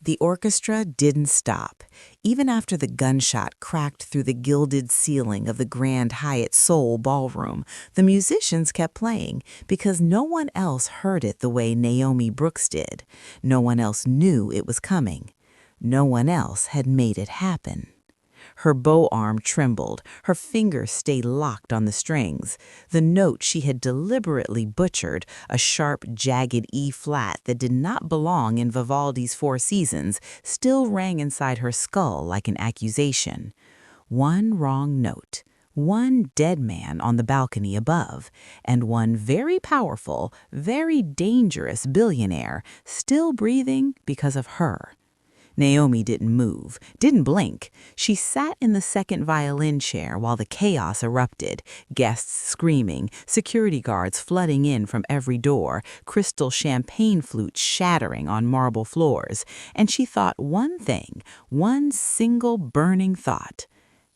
The orchestra didn't stop. Even after the gunshot cracked through the gilded ceiling of the Grand Hyatt Seoul ballroom, the musicians kept playing because no one else heard it the way Naomi Brooks did. No one else knew it was coming. No one else had made it happen. Her bow arm trembled. Her fingers stayed locked on the strings. The note she had deliberately butchered, a sharp, jagged E-flat that did not belong in Vivaldi's Four Seasons, still rang inside her skull like an accusation. One wrong note, one dead man on the balcony above, and one very powerful, very dangerous billionaire still breathing because of her. Naomi didn't move, didn't blink. She sat in the second violin chair while the chaos erupted, guests screaming, security guards flooding in from every door, crystal champagne flutes shattering on marble floors. And she thought one thing, one single burning thought.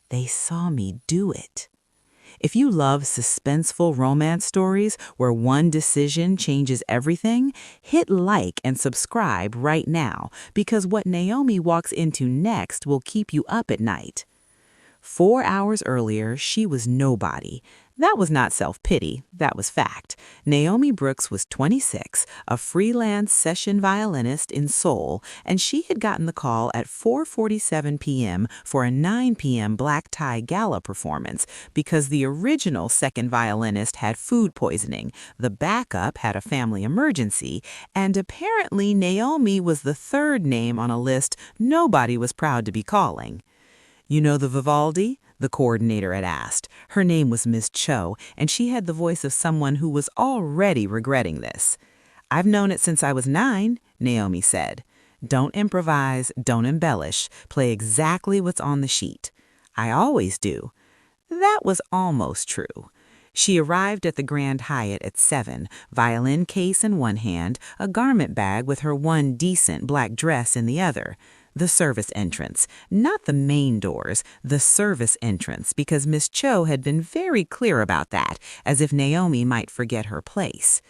They saw me do it. If you love suspenseful romance stories where one decision changes everything, hit like and subscribe right now, because what Naomi walks into next will keep you up at night. 4 hours earlier, she was nobody. That was not self-pity, that was fact. Naomi Brooks was 26, a freelance session violinist in Seoul, and she had gotten the call at 4:47 p.m. for a 9 p.m. black tie gala performance because the original second violinist had food poisoning, the backup had a family emergency, and apparently Naomi was the third name on a list nobody was proud to be calling. "You know the Vivaldi?" the coordinator had asked. Her name was Ms. Cho, and she had the voice of someone who was already regretting this. "I've known it since I was 9, Naomi said. "Don't improvise, don't embellish. Play exactly what's on the sheet." "I always do." That was almost true. She arrived at the Grand Hyatt at 7, violin case in one hand, a garment bag with her one decent black dress in the other. The service entrance, not the main doors, the service entrance, because Miss Cho had been very clear about that, as if Naomi might forget her place.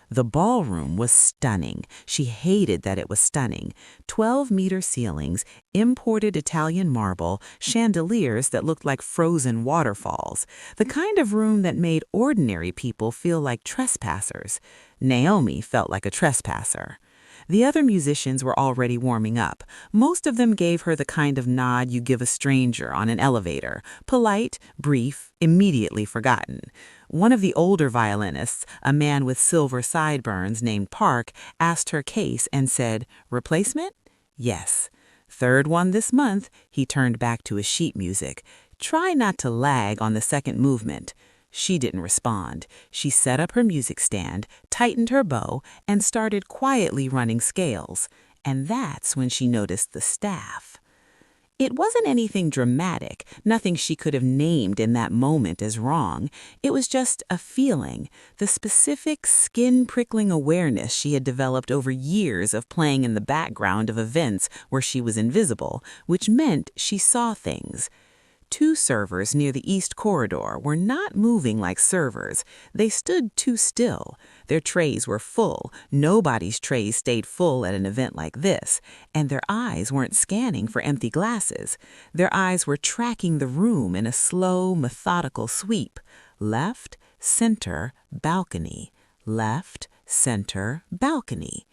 The ballroom was stunning. She hated that it was stunning. 12-meter ceilings, imported Italian marble, chandeliers that looked like frozen waterfalls. The kind of room that made ordinary people feel like trespassers. Naomi felt like a trespasser. The other musicians were already warming up. Most of them gave her the kind of nod you give a stranger on an elevator. Polite, brief, immediately forgotten. One of the older violinists, a man with silver sideburns named Park, asked her case and said, "Replacement?" "Yes." "Third one this month," he turned back to his sheet music. "Try not to lag on the second movement." She didn't respond. She set up her music stand, tightened her bow, and started quietly running scales. And that's when she noticed the staff. It wasn't anything dramatic, nothing she could have named in that moment as wrong. It was just a feeling, the specific skin-prickling awareness she had developed over years of playing in the background of events where she was invisible, which meant she saw things. 2 servers near the East Corridor were not moving like servers. They stood too still. Their trays were full. Nobody's trays stayed full at an event like this. And their eyes weren't scanning for empty glasses. Their eyes were tracking the room in a slow, methodical sweep. Left, center, balcony. Left, center, balcony.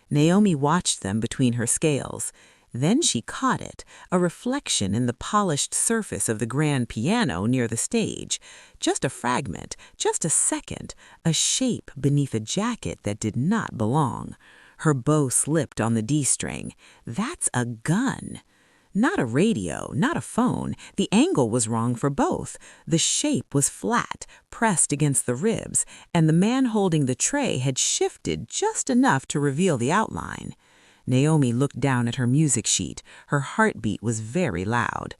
Naomi watched them between her scales. Then she caught it, a reflection in the polished surface of the grand piano near the stage. Just a fragment, just a second, a shape beneath a jacket that did not belong. Her bow slipped on the D-string. That's a gun. Not a radio, not a phone. The angle was wrong for both. The shape was flat, pressed against the ribs, and the man holding the tray had shifted just enough to reveal the outline. Naomi looked down at her music sheet. Her heartbeat was very loud.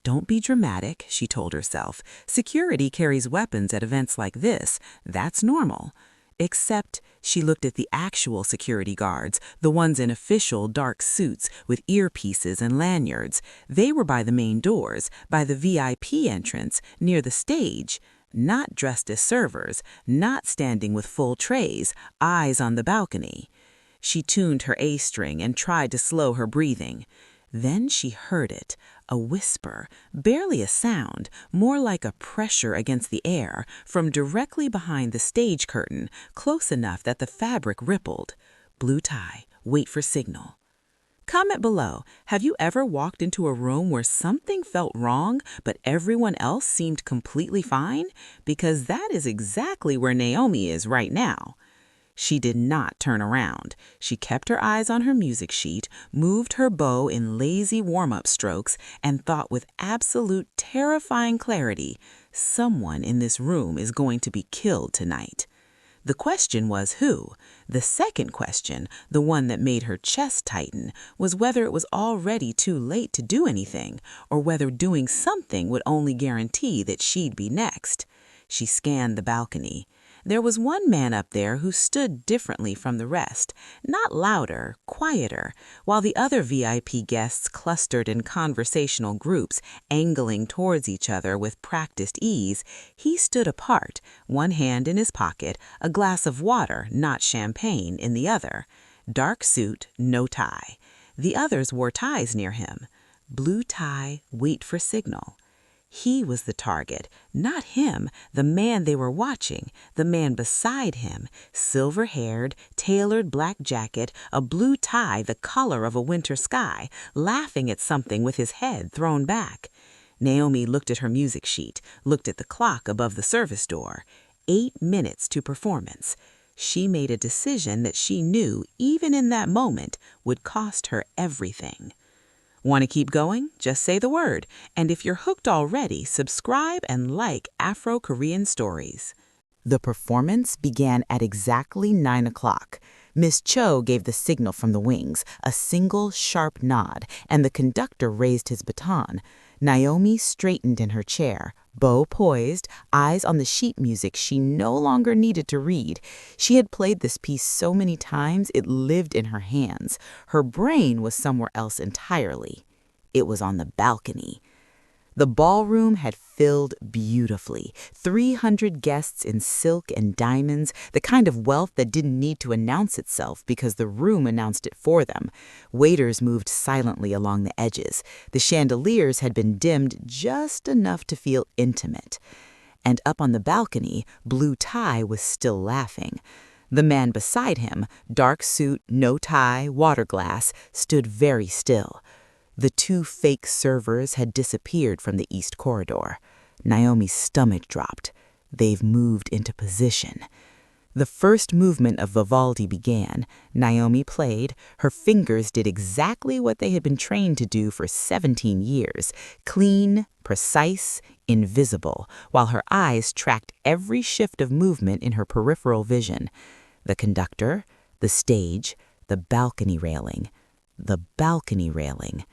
"Don't be dramatic," she told herself. "Security carries weapons at events like this. That's normal." Except she looked at the actual security guards, the ones in official dark suits with earpieces and lanyards. They were by the main doors, by the VIP entrance, near the stage. Not dressed as servers, not standing with full trays, eyes on the balcony. She tuned her A string and tried to slow her breathing. Then she heard it, a whisper, barely a sound, more like a pressure against the air, from directly behind the stage curtain, close enough that the fabric rippled. Blue tie, wait for signal. Comment below, have you ever walked into a room where something felt wrong, but everyone else seemed completely fine? Because that is exactly where Naomi is right now. She did not turn around. She kept her eyes on her music sheet, moved her bow in lazy warm-up strokes, and thought with absolute terrifying clarity, someone in this room is going to be killed tonight. The question was who? The second question, the one that made her chest tighten, was whether it was already too late to do anything, or whether doing something would only guarantee that she'd be next. She scanned the balcony. There was one man up there who stood differently from the rest, not louder, quieter, while the other VIP guests clustered in conversational groups, angling towards each other with practiced ease. He stood apart, one hand in his pocket, a glass of water, not champagne, in the other. Dark suit, no tie. The others wore ties near him. Blue tie, wait for signal. He was the target, not him, the man they were watching, the man beside him, silver-haired, tailored black jacket, a blue tie the color of a winter sky, laughing at something with his head thrown back. Naomi looked at her music sheet, looked at the clock above the service door. 8 minutes to performance. She made a decision that she knew, even in that moment, would cost her everything. Want to keep going? Just say the word. And if you're hooked already, subscribe and like Afro Korean stories. The performance began at exactly 9 o'clock. Miss Cho gave the signal from the wings, a single sharp nod, and the conductor raised his baton. Naomi straightened in her chair, bow poised, eyes on the sheet music she no longer needed to read. She had played this piece so many times it lived in her hands. Her brain was somewhere else entirely. It was on the balcony. The ballroom had filled beautifully. 300 guests in silk and diamonds, the kind of wealth that didn't need to announce itself because the room announced it for them. Waiters moved silently along the edges. The chandeliers had been dimmed just enough to feel intimate. And up on the balcony, Blue Tie was still laughing. The man beside him, dark suit, no tie, water glass, stood very still. The 2 fake servers had disappeared from the east corridor. Naomi's stomach dropped. They've moved into position. The first movement of Vivaldi began. Naomi played. Her fingers did exactly what they had been trained to do for 17 years. Clean, precise, invisible, while her eyes tracked every shift of movement in her peripheral vision. The conductor, the stage, the balcony railing. The balcony railing.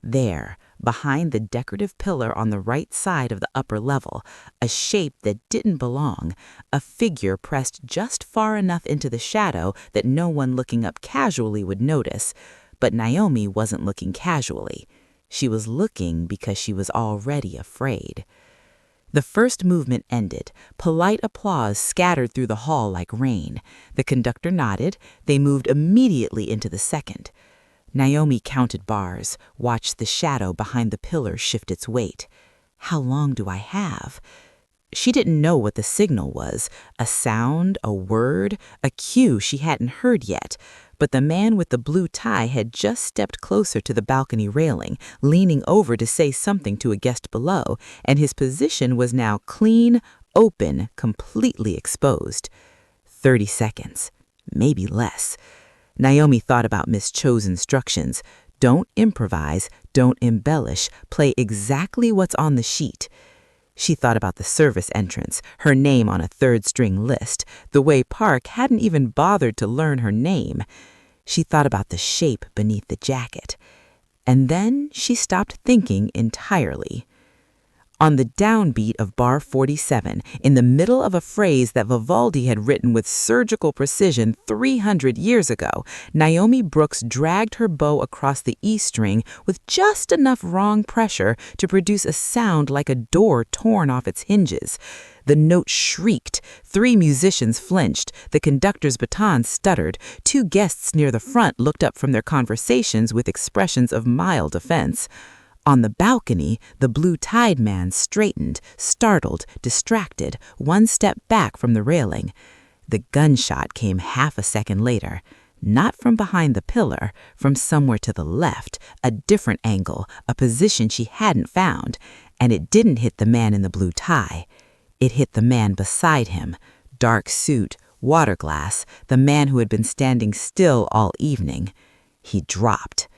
There, behind the decorative pillar on the right side of the upper level, a shape that didn't belong, a figure pressed just far enough into the shadow that no one looking up casually would notice. But Naomi wasn't looking casually. She was looking because she was already afraid. The first movement ended. Polite applause scattered through the hall like rain. The conductor nodded. They moved immediately into the second. Naomi counted bars, watched the shadow behind the pillar shift its weight. How long do I have? She didn't know what the signal was, a sound, a word, a cue she hadn't heard yet. But the man with the blue tie had just stepped closer to the balcony railing, leaning over to say something to a guest below, and his position was now clean, open, completely exposed. 30 seconds, maybe less. Naomi thought about Miss Cho's instructions. Don't improvise, don't embellish, play exactly what's on the sheet. She thought about the service entrance, her name on a third-string list, the way Park hadn't even bothered to learn her name. She thought about the shape beneath the jacket. And then she stopped thinking entirely. On the downbeat of bar 47, in the middle of a phrase that Vivaldi had written with surgical precision 300 years ago, Naomi Brooks dragged her bow across the E string with just enough wrong pressure to produce a sound like a door torn off its hinges. The note shrieked. 3 musicians flinched. The conductor's baton stuttered. 2 guests near the front looked up from their conversations with expressions of mild offense. On the balcony, the blue-tied man straightened, startled, distracted, 1 step back from the railing. The gunshot came half a second later. Not from behind the pillar, from somewhere to the left, a different angle, a position she hadn't found. And it didn't hit the man in the blue tie. It hit the man beside him, dark suit, water glass, the man who had been standing still all evening. He dropped.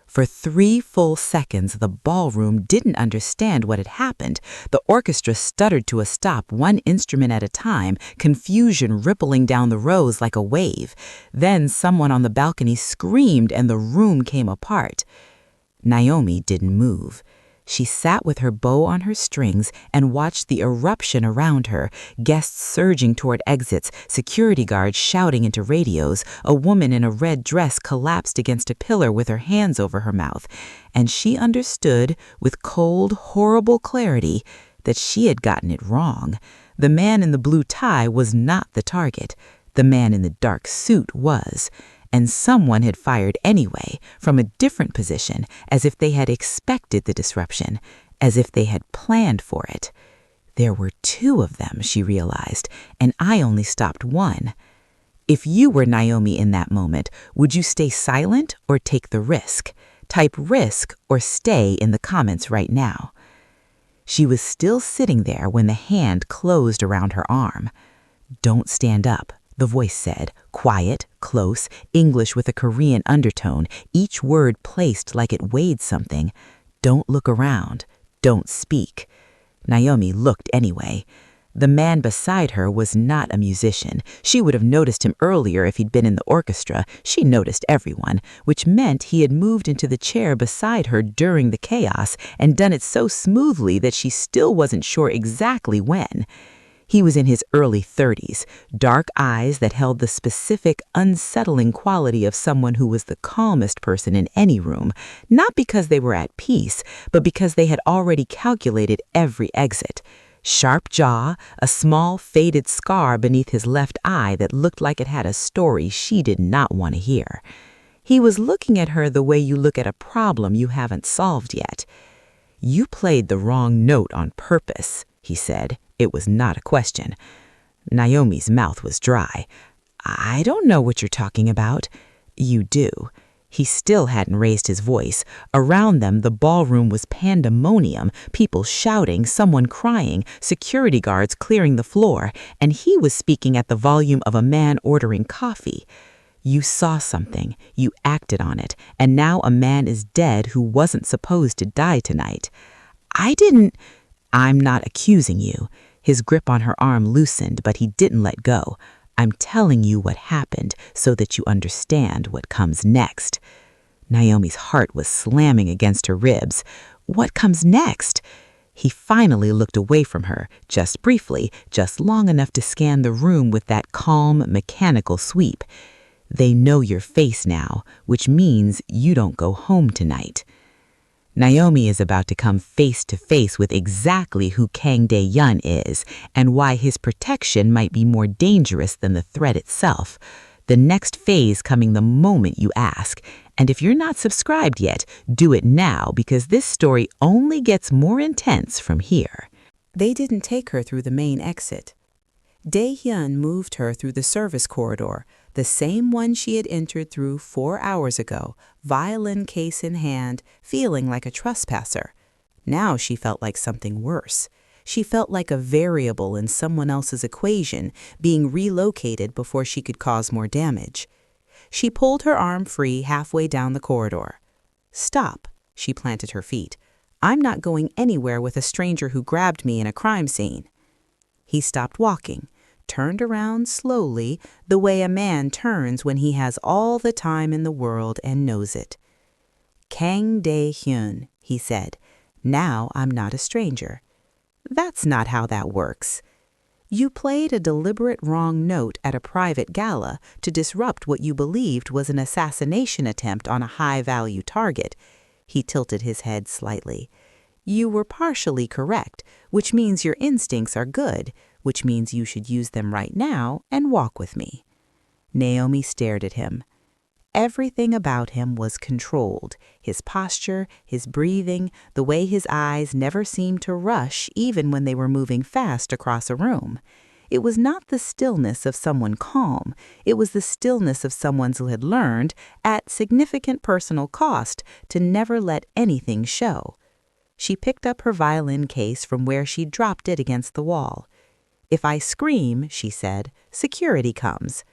For 3 full seconds, the ballroom didn't understand what had happened. The orchestra stuttered to a stop, 1 instrument at a time, confusion rippling down the rows like a wave. Then someone on the balcony screamed and the room came apart. Naomi didn't move. She sat with her bow on her strings and watched the eruption around her, guests surging toward exits, security guards shouting into radios, a woman in a red dress collapsed against a pillar with her hands over her mouth, and she understood with cold, horrible clarity that she had gotten it wrong. The man in the blue tie was not the target. The man in the dark suit was. And someone had fired anyway, from a different position, as if they had expected the disruption, as if they had planned for it. There were 2 of them, she realized, and I only stopped 1. If you were Naomi in that moment, would you stay silent or take the risk? Type risk or stay in the comments right now. She was still sitting there when the hand closed around her arm. "Don't stand up," the voice said, quiet, close, English with a Korean undertone, each word placed like it weighed something. "Don't look around. Don't speak." Naomi looked anyway. The man beside her was not a musician. She would have noticed him earlier if he'd been in the orchestra. She noticed everyone, which meant he had moved into the chair beside her during the chaos and done it so smoothly that she still wasn't sure exactly when. He was in his early 30s, dark eyes that held the specific, unsettling quality of someone who was the calmest person in any room, not because they were at peace, but because they had already calculated every exit. Sharp jaw, a small, faded scar beneath his left eye that looked like it had a story she did not want to hear. He was looking at her the way you look at a problem you haven't solved yet. "You played the wrong note on purpose," he said. It was not a question. Naomi's mouth was dry. "I don't know what you're talking about." "You do." He still hadn't raised his voice. Around them, the ballroom was pandemonium, people shouting, someone crying, security guards clearing the floor, and he was speaking at the volume of a man ordering coffee. "You saw something, you acted on it, and now a man is dead who wasn't supposed to die tonight." "I didn't—" "I'm not accusing you." His grip on her arm loosened, but he didn't let go. "I'm telling you what happened so that you understand what comes next." Naomi's heart was slamming against her ribs. What comes next? He finally looked away from her, just briefly, just long enough to scan the room with that calm, mechanical sweep. "They know your face now, which means you don't go home tonight." Naomi is about to come face to face with exactly who Kang Dae-Hyun is and why his protection might be more dangerous than the threat itself. The next phase coming the moment you ask. And if you're not subscribed yet, do it now because this story only gets more intense from here. They didn't take her through the main exit. De-hun moved her through the service corridor, the same one she had entered through 4 hours ago, violin case in hand, feeling like a trespasser. Now she felt like something worse. She felt like a variable in someone else's equation, being relocated before she could cause more damage. She pulled her arm free halfway down the corridor. "Stop," she planted her feet. "I'm not going anywhere with a stranger who grabbed me in a crime scene." He stopped walking, turned around slowly, the way a man turns when he has all the time in the world and knows it. "Kang Dae-Hyun," he said. "Now I'm not a stranger." That's not how that works. You played a deliberate wrong note at a private gala to disrupt what you believed was an assassination attempt on a high-value target. He tilted his head slightly. You were partially correct, which means your instincts are good, which means you should use them right now and walk with me. Naomi stared at him. Everything about him was controlled. His posture, his breathing, the way his eyes never seemed to rush even when they were moving fast across a room. It was not the stillness of someone calm. It was the stillness of someone who had learned, at significant personal cost, to never let anything show. She picked up her violin case from where she'd dropped it against the wall. "If I scream," she said, "security comes."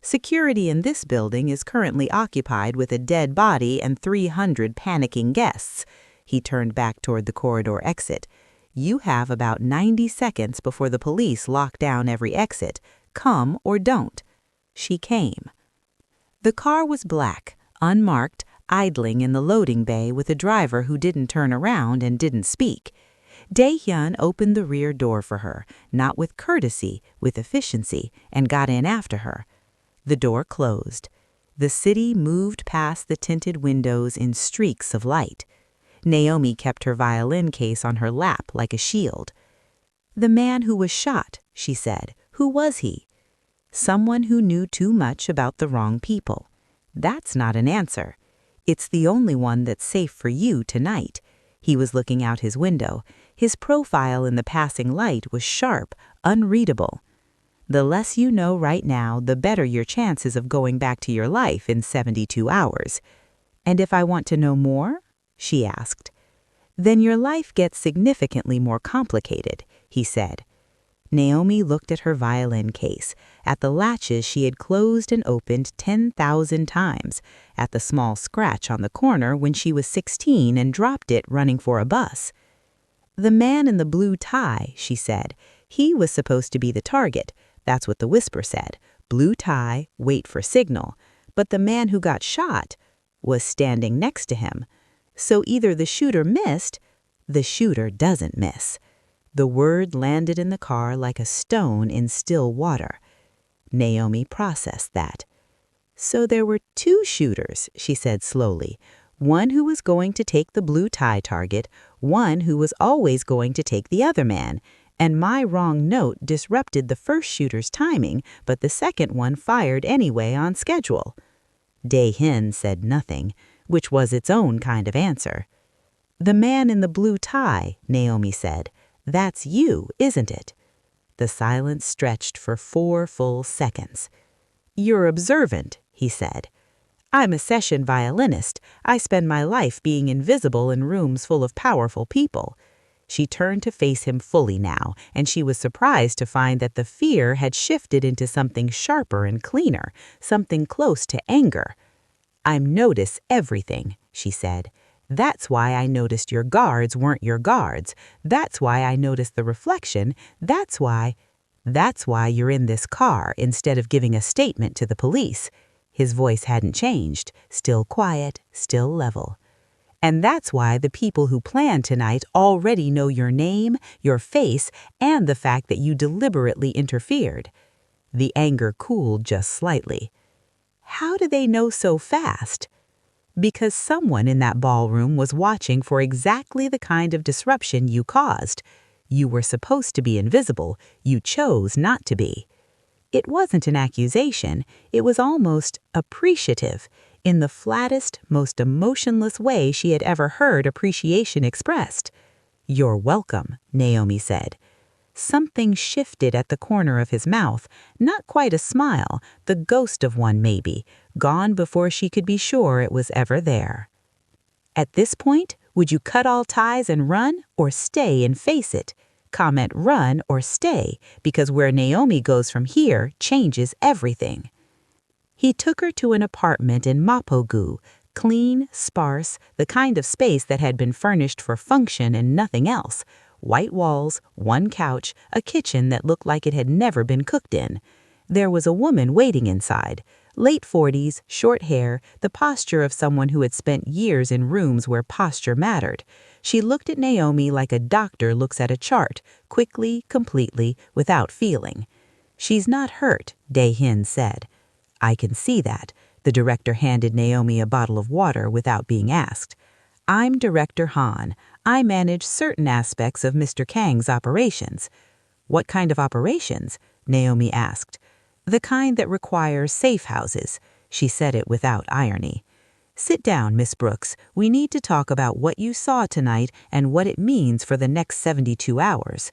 Security in this building is currently occupied with a dead body and 300 panicking guests. He turned back toward the corridor exit. You have about 90 seconds before the police lock down every exit. Come or don't. She came. The car was black, unmarked, idling in the loading bay with a driver who didn't turn around and didn't speak. De-hun opened the rear door for her, not with courtesy, with efficiency, and got in after her. The door closed. The city moved past the tinted windows in streaks of light. Naomi kept her violin case on her lap like a shield. "The man who was shot," she said. "Who was he?" "Someone who knew too much about the wrong people." That's not an answer. It's the only one that's safe for you tonight. He was looking out his window. His profile in the passing light was sharp, unreadable. The less you know right now, the better your chances of going back to your life in 72 hours. "And if I want to know more?" she asked. "Then your life gets significantly more complicated," he said. Naomi looked at her violin case, at the latches she had closed and opened 10,000 times, at the small scratch on the corner when she was 16 and dropped it running for a bus. "The man in the blue tie," she said, "he was supposed to be the target. That's what the whisper said. Blue tie, wait for signal. But the man who got shot was standing next to him. So either the shooter missed, the shooter doesn't miss." The word landed in the car like a stone in still water. Naomi processed that. "So there were two shooters," she said slowly. "One who was going to take the blue tie target, one who was always going to take the other man. And my wrong note disrupted the first shooter's timing, but the second one fired anyway on schedule." De-hun said nothing, which was its own kind of answer. "The man in the blue tie," Naomi said. "That's you, isn't it?" The silence stretched for 4 full seconds. "You're observant," he said. "I'm a session violinist. I spend my life being invisible in rooms full of powerful people." She turned to face him fully now, and she was surprised to find that the fear had shifted into something sharper and cleaner, something close to anger. "I notice everything," she said. "That's why I noticed your guards weren't your guards. That's why I noticed the reflection. That's why you're in this car instead of giving a statement to the police." His voice hadn't changed, still quiet, still level. "And that's why the people who plan tonight already know your name, your face, and the fact that you deliberately interfered." The anger cooled just slightly. "How do they know so fast?" "Because someone in that ballroom was watching for exactly the kind of disruption you caused. You were supposed to be invisible. You chose not to be." It wasn't an accusation. It was almost appreciative, in the flattest, most emotionless way she had ever heard appreciation expressed. "You're welcome," Naomi said. Something shifted at the corner of his mouth, not quite a smile, the ghost of one maybe, gone before she could be sure it was ever there. "At this point, would you cut all ties and run, or stay and face it? Comment run or stay, because where Naomi goes from here changes everything." He took her to an apartment in Mapogu, clean, sparse, the kind of space that had been furnished for function and nothing else. White walls, one couch, a kitchen that looked like it had never been cooked in. There was a woman waiting inside, Late 40s, short hair, the posture of someone who had spent years in rooms where posture mattered. She looked at Naomi like a doctor looks at a chart, quickly, completely, without feeling. "She's not hurt," De-hun said. "I can see that." The director handed Naomi a bottle of water without being asked. "I'm Director Han. I manage certain aspects of Mr. Kang's operations." "What kind of operations?" Naomi asked. "The kind that require safe houses." She said it without irony. "Sit down, Miss Brooks. We need to talk about what you saw tonight and what it means for the next 72 hours.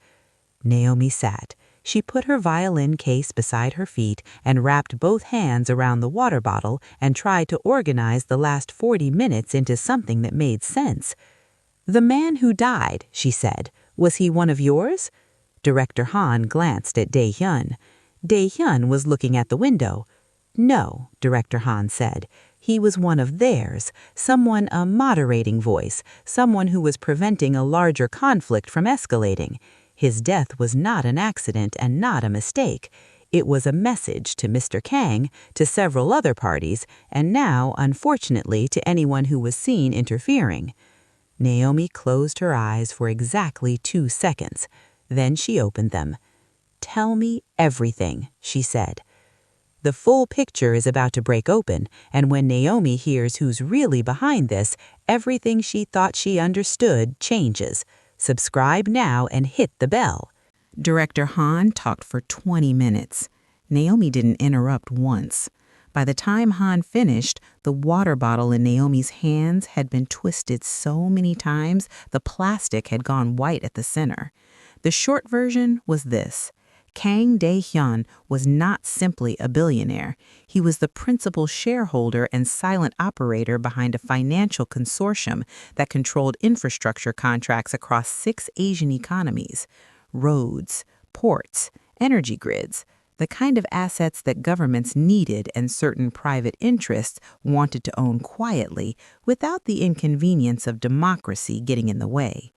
Naomi sat. She put her violin case beside her feet and wrapped both hands around the water bottle and tried to organize the last 40 minutes into something that made sense. "The man who died," she said, "was he one of yours?" Director Han glanced at De-hun. De-hun was looking at the window. "No," Director Han said. "He was one of theirs, someone a moderating voice, someone who was preventing a larger conflict from escalating. His death was not an accident and not a mistake. It was a message to Mr. Kang, to several other parties, and now, unfortunately, to anyone who was seen interfering." Naomi closed her eyes for exactly 2 seconds. Then she opened them. "Tell me everything," she said. The full picture is about to break open, and when Naomi hears who's really behind this, everything she thought she understood changes. Subscribe now and hit the bell. Director Han talked for 20 minutes. Naomi didn't interrupt once. By the time Han finished, the water bottle in Naomi's hands had been twisted so many times the plastic had gone white at the center. The short version was this. Kang Dae-Hyun was not simply a billionaire. He was the principal shareholder and silent operator behind a financial consortium that controlled infrastructure contracts across 6 Asian economies. Roads, ports, energy grids, the kind of assets that governments needed and certain private interests wanted to own quietly without the inconvenience of democracy getting in the way.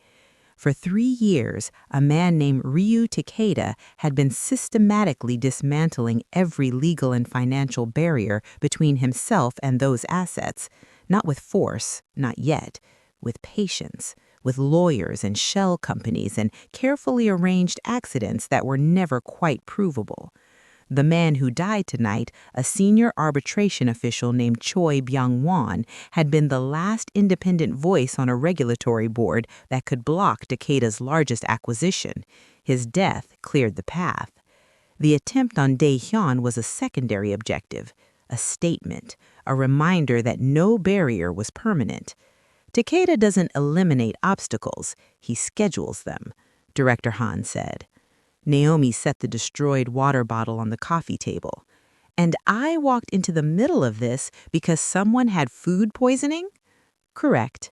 For 3 years, a man named Ryu Takeda had been systematically dismantling every legal and financial barrier between himself and those assets, not with force, not yet, with patience, with lawyers and shell companies and carefully arranged accidents that were never quite provable. The man who died tonight, a senior arbitration official named Choi Byung-won, had been the last independent voice on a regulatory board that could block Takeda's largest acquisition. His death cleared the path. The attempt on De-hun was a secondary objective, a statement, a reminder that no barrier was permanent. Takeda doesn't eliminate obstacles, he schedules them, Director Han said. Naomi set the destroyed water bottle on the coffee table. "And I walked into the middle of this because someone had food poisoning?" "Correct."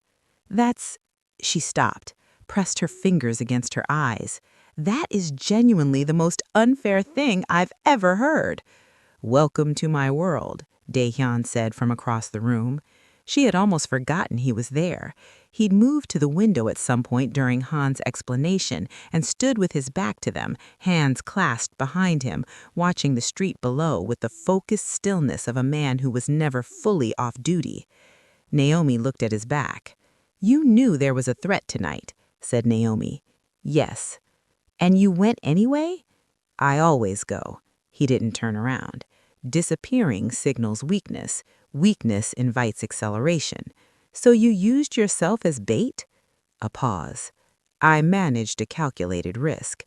"That's—" She stopped, pressed her fingers against her eyes. "That is genuinely the most unfair thing I've ever heard." "Welcome to my world," De-hun said from across the room. She had almost forgotten he was there. He'd moved to the window at some point during Han's explanation and stood with his back to them, hands clasped behind him, watching the street below with the focused stillness of a man who was never fully off duty. Naomi looked at his back. "You knew there was a threat tonight," said Naomi. "Yes." "And you went anyway?" "I always go." He didn't turn around. Disappearing signals weakness. Weakness invites acceleration. "So you used yourself as bait?" A pause. "I managed a calculated risk."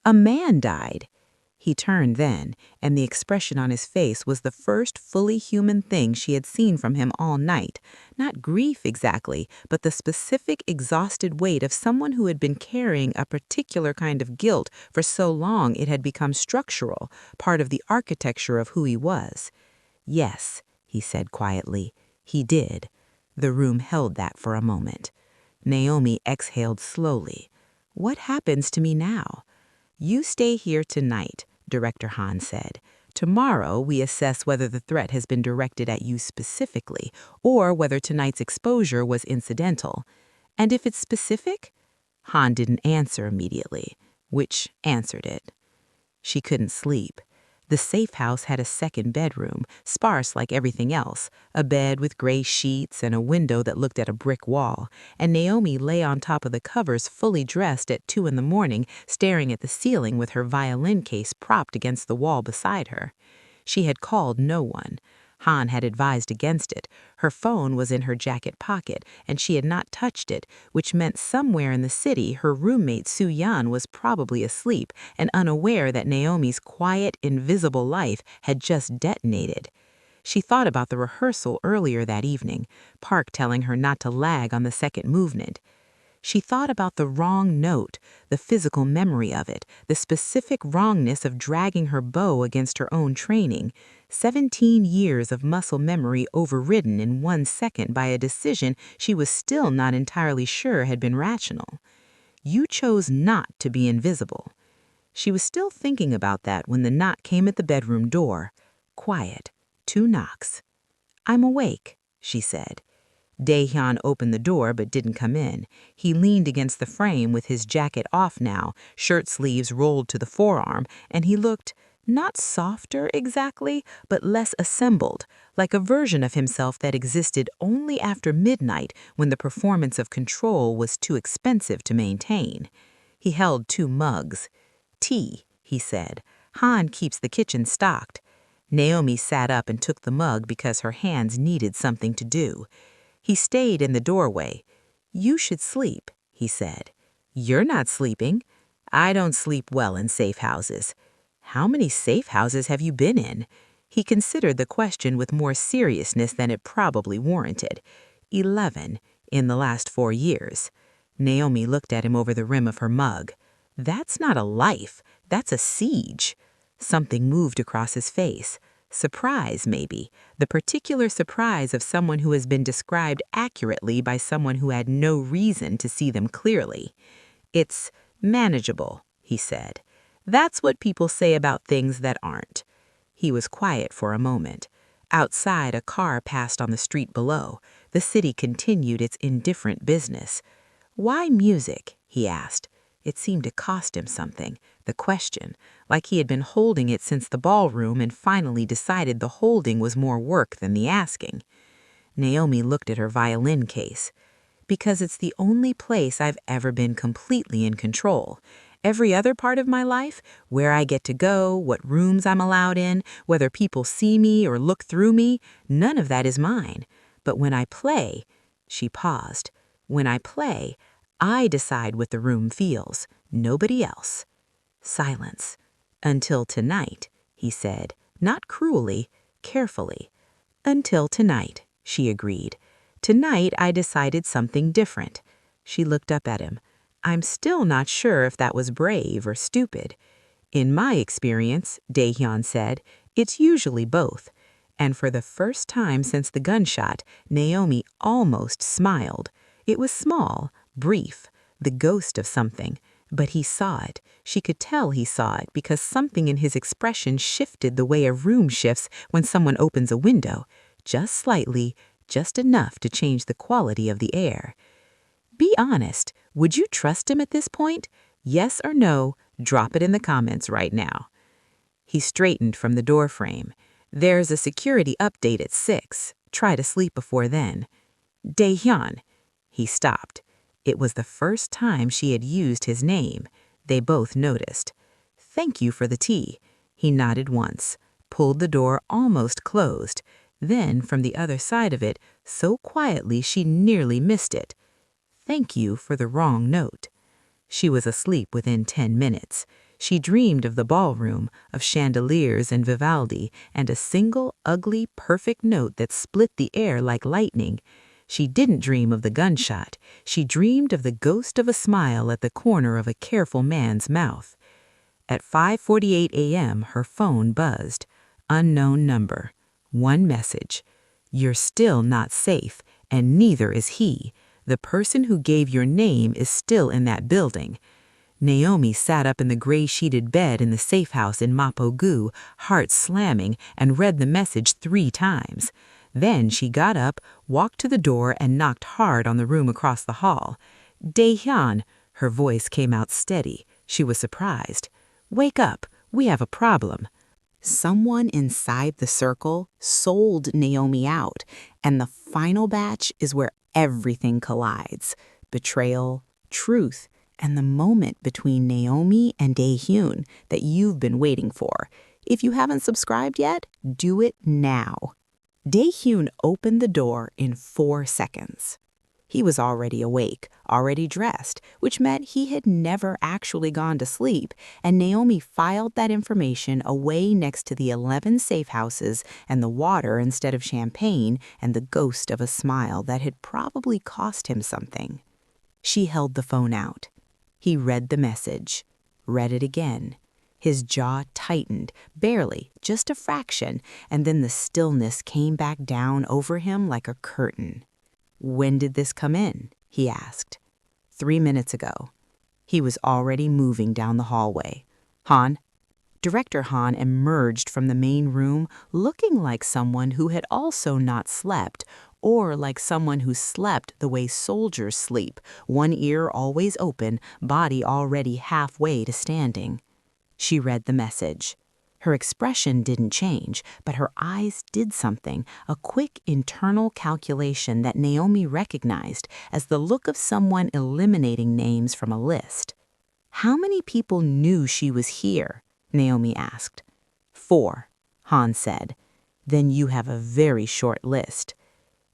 "A man died." He turned then, and the expression on his face was the first fully human thing she had seen from him all night. Not grief exactly, but the specific exhausted weight of someone who had been carrying a particular kind of guilt for so long it had become structural, part of the architecture of who he was. "Yes," he said quietly, "he did." The room held that for a moment. Naomi exhaled slowly. "What happens to me now?" "You stay here tonight," Director Han said. "Tomorrow we assess whether the threat has been directed at you specifically or whether tonight's exposure was incidental. And if it's specific?" Han didn't answer immediately. Which answered it. She couldn't sleep. The safe house had a second bedroom, sparse like everything else, a bed with gray sheets and a window that looked at a brick wall, and Naomi lay on top of the covers fully dressed at 2 in the morning, staring at the ceiling with her violin case propped against the wall beside her. She had called no one. Han had advised against it. Her phone was in her jacket pocket, and she had not touched it, which meant somewhere in the city her roommate Soo-yeon was probably asleep and unaware that Naomi's quiet, invisible life had just detonated. She thought about the rehearsal earlier that evening, Park telling her not to lag on the second movement. She thought about the wrong note, the physical memory of it, the specific wrongness of dragging her bow against her own training. 17 years of muscle memory overridden in 1 second by a decision she was still not entirely sure had been rational. You chose not to be invisible. She was still thinking about that when the knock came at the bedroom door. Quiet. 2 knocks. "I'm awake," she said. De-hyun opened the door but didn't come in. He leaned against the frame with his jacket off now, shirt sleeves rolled to the forearm, and he looked not softer exactly, but less assembled, like a version of himself that existed only after midnight when the performance of control was too expensive to maintain. He held 2 mugs. "Tea," he said. "Han keeps the kitchen stocked." Naomi sat up and took the mug because her hands needed something to do. He stayed in the doorway. "You should sleep," he said. "You're not sleeping." "I don't sleep well in safe houses." "How many safe houses have you been in?" He considered the question with more seriousness than it probably warranted. 11, in the last 4 years. Naomi looked at him over the rim of her mug. "That's not a life. That's a siege." Something moved across his face. Surprise, maybe. The particular surprise of someone who has been described accurately by someone who had no reason to see them clearly. "It's manageable," he said. "That's what people say about things that aren't." He was quiet for a moment. Outside, a car passed on the street below. The city continued its indifferent business. "Why music?" he asked. It seemed to cost him something, the question, like he had been holding it since the ballroom and finally decided the holding was more work than the asking. Naomi looked at her violin case. "Because it's the only place I've ever been completely in control. Every other part of my life, where I get to go, what rooms I'm allowed in, whether people see me or look through me, none of that is mine. But when I play," she paused, "when I play, I decide what the room feels, nobody else." Silence. "Until tonight," he said, not cruelly, carefully. "Until tonight," she agreed. "Tonight I decided something different." She looked up at him. "I'm still not sure if that was brave or stupid." "In my experience," De-hyun said, "it's usually both." And for the first time since the gunshot, Naomi almost smiled. It was small, brief, the ghost of something, but he saw it. She could tell he saw it because something in his expression shifted the way a room shifts when someone opens a window, just slightly, just enough to change the quality of the air. "Be honest, would you trust him at this point? Yes or no, drop it in the comments right now." He straightened from the doorframe. "There's a security update at 6. Try to sleep before then." "De-hyun." He stopped. It was the first time she had used his name. They both noticed. "Thank you for the tea." He nodded once, pulled the door almost closed. Then, from the other side of it, so quietly she nearly missed it. "Thank you for the wrong note." She was asleep within 10 minutes. She dreamed of the ballroom, of chandeliers and Vivaldi, and a single, ugly, perfect note that split the air like lightning. She didn't dream of the gunshot. She dreamed of the ghost of a smile at the corner of a careful man's mouth. At 5:48 a.m., her phone buzzed. Unknown number. One message. "You're still not safe, and neither is he. The person who gave your name is still in that building." Naomi sat up in the gray-sheeted bed in the safe house in Mapo-gu, heart slamming, and read the message 3 times. Then she got up, walked to the door, and knocked hard on the room across the hall. "De-hyun," her voice came out steady. She was surprised. "Wake up. We have a problem." Someone inside the circle sold Naomi out, and the final batch is where everything collides. Betrayal, truth, and the moment between Naomi and De-hun that you've been waiting for. If you haven't subscribed yet, do it now. De-hun opened the door in 4 seconds. He was already awake, already dressed, which meant he had never actually gone to sleep, and Naomi filed that information away next to the 11 safe houses and the water instead of champagne and the ghost of a smile that had probably cost him something. She held the phone out. He read the message, read it again. His jaw tightened, barely, just a fraction, and then the stillness came back down over him like a curtain. "When did this come in?" he asked. 3 minutes ago. He was already moving down the hallway. "Han." Director Han emerged from the main room looking like someone who had also not slept, or like someone who slept the way soldiers sleep, one ear always open, body already halfway to standing. She read the message. Her expression didn't change, but her eyes did something, a quick internal calculation that Naomi recognized as the look of someone eliminating names from a list. "How many people knew she was here?" Naomi asked. 4, Han said. "Then you have a very short list."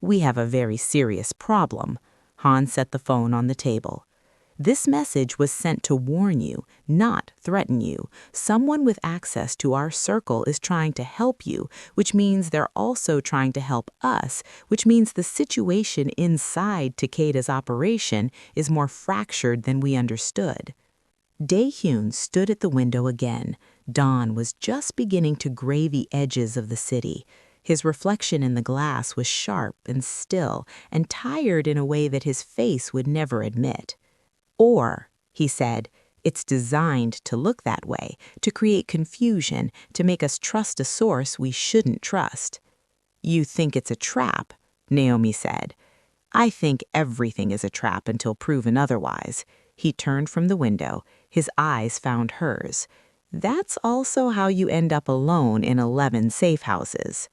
"We have a very serious problem." Han set the phone on the table. "This message was sent to warn you, not threaten you. Someone with access to our circle is trying to help you, which means they're also trying to help us, which means the situation inside Takeda's operation is more fractured than we understood." De-hun stood at the window again. Dawn was just beginning to gray the edges of the city. His reflection in the glass was sharp and still and tired in a way that his face would never admit. "Or," he said, "it's designed to look that way, to create confusion, to make us trust a source we shouldn't trust." "You think it's a trap?" Naomi said. "I think everything is a trap until proven otherwise." He turned from the window. His eyes found hers. "That's also how you end up alone in 11 safe houses."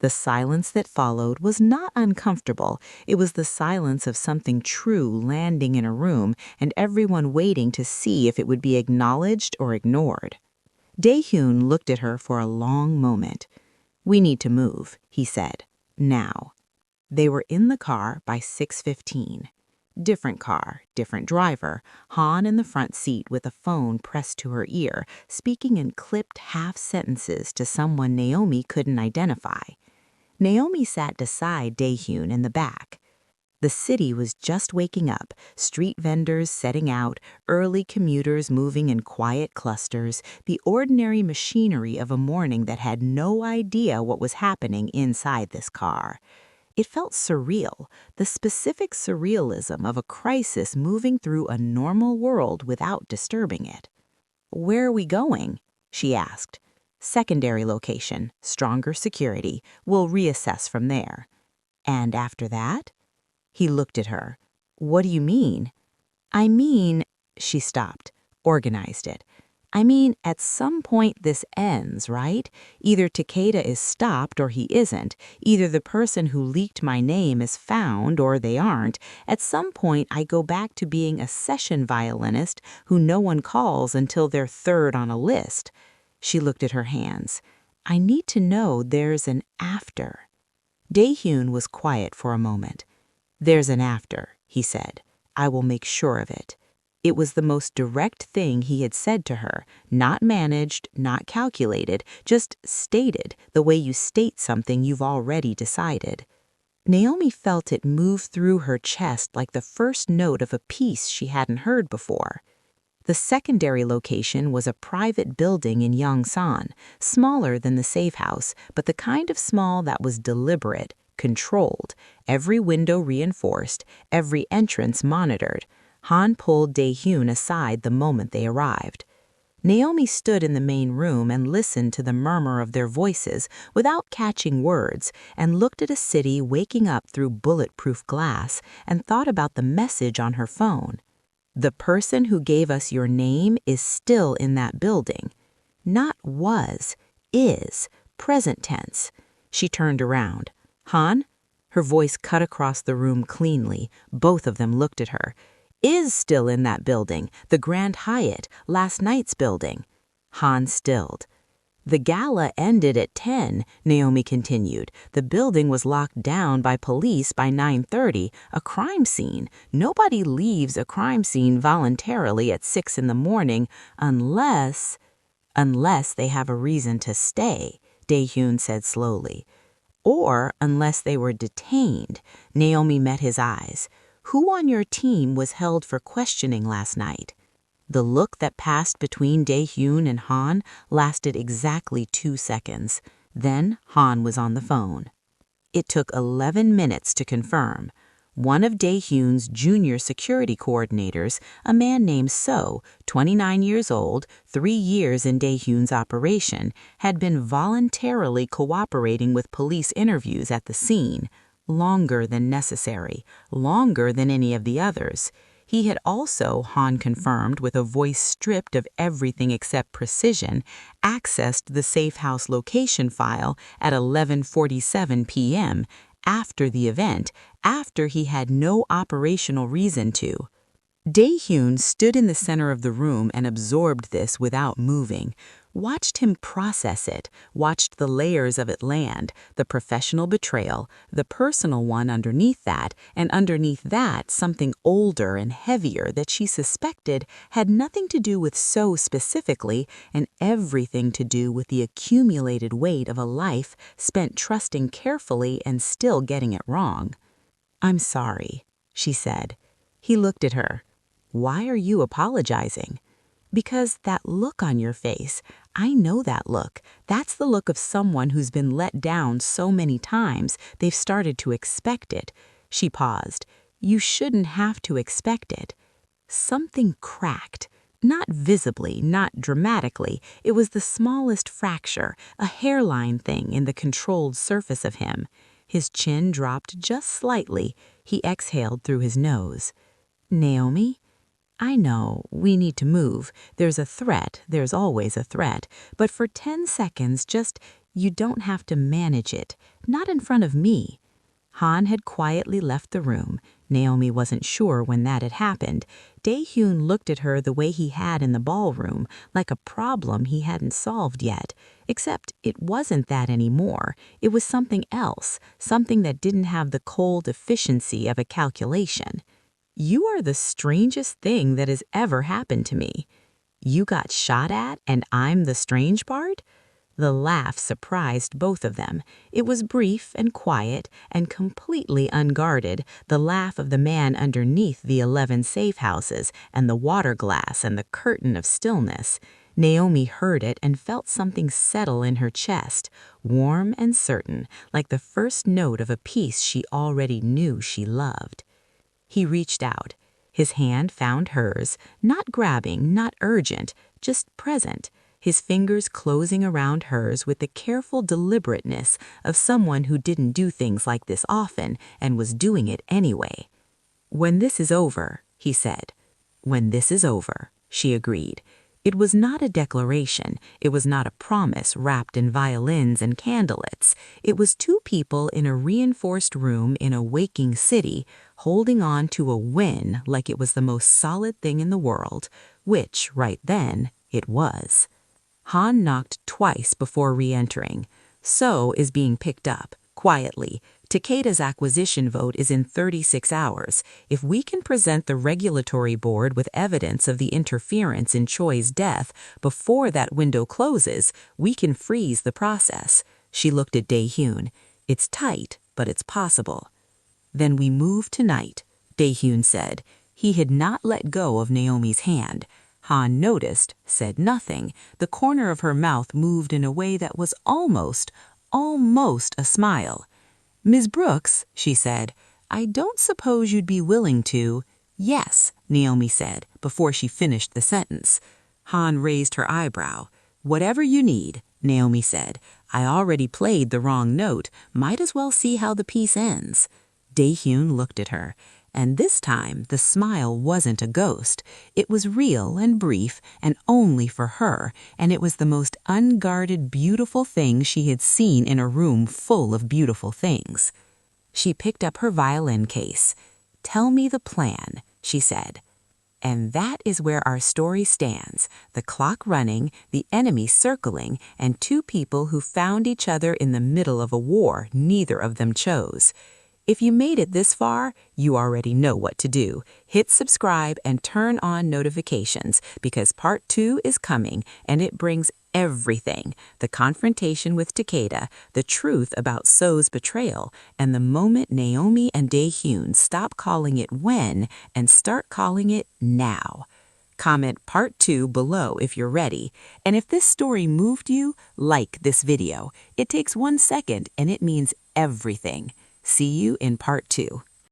The silence that followed was not uncomfortable. It was the silence of something true landing in a room and everyone waiting to see if it would be acknowledged or ignored. De-hun looked at her for a long moment. "We need to move," he said. "Now." They were in the car by 6:15. Different car, different driver, Han in the front seat with a phone pressed to her ear, speaking in clipped half-sentences to someone Naomi couldn't identify. Naomi sat beside De-hun in the back. The city was just waking up, street vendors setting out, early commuters moving in quiet clusters, the ordinary machinery of a morning that had no idea what was happening inside this car. It felt surreal, the specific surrealism of a crisis moving through a normal world without disturbing it. "Where are we going?" she asked. "Secondary location, stronger security. We'll reassess from there." "And after that?" He looked at her. "What do you mean?" "I mean," she stopped, organized it. "I mean, at some point this ends, right? Either Takeda is stopped or he isn't. Either the person who leaked my name is found or they aren't. At some point I go back to being a session violinist who no one calls until they're third on a list." She looked at her hands. "I need to know there's an after." De-hun was quiet for a moment. "There's an after," he said. "I will make sure of it." It was the most direct thing he had said to her, not managed, not calculated, just stated the way you state something you've already decided. Naomi felt it move through her chest like the first note of a piece she hadn't heard before. The secondary location was a private building in Yongsan, smaller than the safe house, but the kind of small that was deliberate, controlled, every window reinforced, every entrance monitored. Han pulled De-hun aside the moment they arrived. Naomi stood in the main room and listened to the murmur of their voices without catching words, and looked at a city waking up through bulletproof glass and thought about the message on her phone. "The person who gave us your name is still in that building." Not was, is, present tense. She turned around. Han? Her voice cut across the room cleanly. Both of them looked at her. Is still in that building, the Grand Hyatt, last night's building. Han stilled. The gala ended at 10, Naomi continued. The building was locked down by police by 9:30, a crime scene. Nobody leaves a crime scene voluntarily at 6 in the morning unless they have a reason to stay, De-hun said slowly. Or unless they were detained. Naomi met his eyes. Who on your team was held for questioning last night? The look that passed between De-hun and Han lasted exactly 2 seconds. Then Han was on the phone. It took 11 minutes to confirm. One of De-hun's junior security coordinators, a man named So, 29 years old, 3 years in De-hun's operation, had been voluntarily cooperating with police interviews at the scene, longer than necessary, longer than any of the others. He had also, Han confirmed with a voice stripped of everything except precision, accessed the safe house location file at 11:47 p.m., after the event, after he had no operational reason to. De-hun stood in the center of the room and absorbed this without moving, watched him process it, watched the layers of it land, the professional betrayal, the personal one underneath that, and underneath that something older and heavier that she suspected had nothing to do with So specifically and everything to do with the accumulated weight of a life spent trusting carefully and still getting it wrong. "I'm sorry," she said. He looked at her. "Why are you apologizing?" "Because that look on your face, I know that look. That's the look of someone who's been let down so many times they've started to expect it." She paused. "You shouldn't have to expect it." Something cracked. Not visibly, not dramatically. It was the smallest fracture, a hairline thing in the controlled surface of him. His chin dropped just slightly. He exhaled through his nose. "Naomi? I know, we need to move. There's a threat, there's always a threat. But for 10 seconds, you don't have to manage it. Not in front of me." Han had quietly left the room. Naomi wasn't sure when that had happened. De-hun looked at her the way he had in the ballroom, like a problem he hadn't solved yet. Except it wasn't that anymore. It was something else, something that didn't have the cold efficiency of a calculation. "You are the strangest thing that has ever happened to me." "You got shot at and I'm the strange part?" The laugh surprised both of them. It was brief and quiet and completely unguarded, the laugh of the man underneath the 11 safe houses and the water glass and the curtain of stillness. Naomi heard it and felt something settle in her chest, warm and certain, like the first note of a piece she already knew she loved. He reached out. His hand found hers, not grabbing, not urgent, just present, his fingers closing around hers with the careful deliberateness of someone who didn't do things like this often and was doing it anyway. "When this is over," he said. "When this is over," she agreed. It was not a declaration. It was not a promise wrapped in violins and candlelights. It was two people in a reinforced room in a waking city, holding on to a win like it was the most solid thing in the world, which, right then, it was. Han knocked twice before re-entering. So is being picked up, quietly. Takeda's acquisition vote is in 36 hours. If we can present the regulatory board with evidence of the interference in Choi's death before that window closes, we can freeze the process. She looked at De-hun. It's tight, but it's possible. Then we move tonight, De-hun said. He had not let go of Naomi's hand. Han noticed, said nothing. The corner of her mouth moved in a way that was almost a smile. "Ms. Brooks," she said, "I don't suppose you'd be willing to—" "Yes," Naomi said, before she finished the sentence. Han raised her eyebrow. "Whatever you need," Naomi said. "I already played the wrong note. Might as well see how the piece ends." De-hun looked at her. And this time, the smile wasn't a ghost. It was real and brief and only for her, and it was the most unguarded, beautiful thing she had seen in a room full of beautiful things. She picked up her violin case. "Tell me the plan," she said. And that is where our story stands, the clock running, the enemy circling, and two people who found each other in the middle of a war neither of them chose. If you made it this far, you already know what to do. Hit subscribe and turn on notifications because part 2 is coming and it brings everything. The confrontation with Takeda, the truth about So's betrayal, and the moment Naomi and De-hun stop calling it when and start calling it now. Comment part 2 below if you're ready. And if this story moved you, like this video. It takes 1 second and it means everything. See you in part 2.